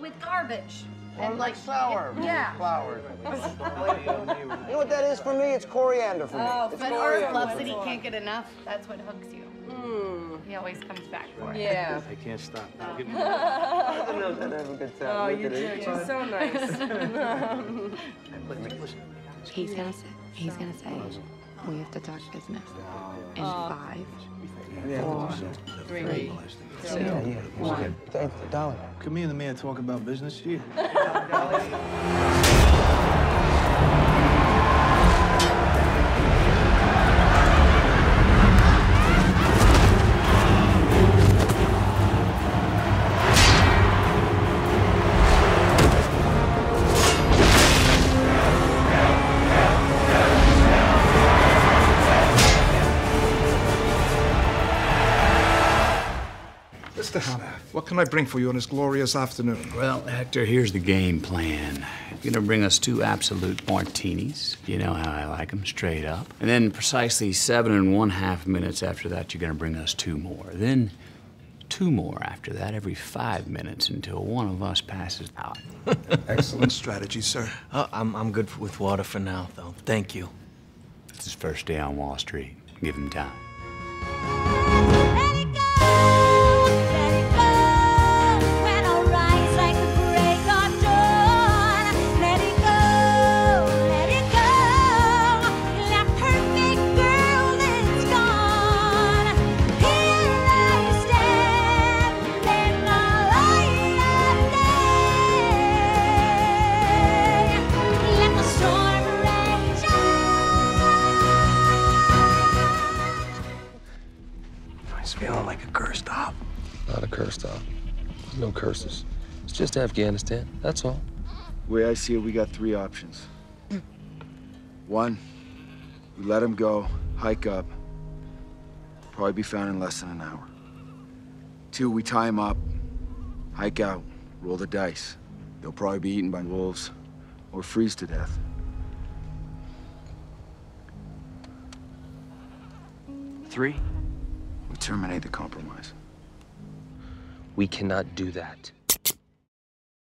With garbage. And like sour flowers. You know what that is for me? It's coriander for me. Oh, it's but coriander. Art loves that he can't get enough. That's what hooks you. He always comes back for it. Yeah. I can't stop. I don't know if I'd have a good time. Oh, Look you at do. it. You're so nice. He's gonna say, we have to talk business. In 5, 4, 3, 2, 1. Darling. Can me and the man talk about business here? Mr. Hanna, what can I bring for you on this glorious afternoon? Well, Hector, here's the game plan. You're gonna bring us 2 absolute martinis. You know how I like them, straight up. And then precisely 7½ minutes after that, you're gonna bring us 2 more. Then 2 more after that, every 5 minutes until one of us passes out. Excellent strategy, sir. I'm good with water for now, though. Thank you. It's his first day on Wall Street. Give him time. It's feeling like a cursed op. Not a cursed op. There's no curses. It's just Afghanistan, that's all. The way I see it, we got 3 options. 1, we let him go, hike up, probably be found in less than an hour. 2, we tie him up, hike out, roll the dice. They'll probably be eaten by wolves or freeze to death. 3, we terminate the compromise. We cannot do that.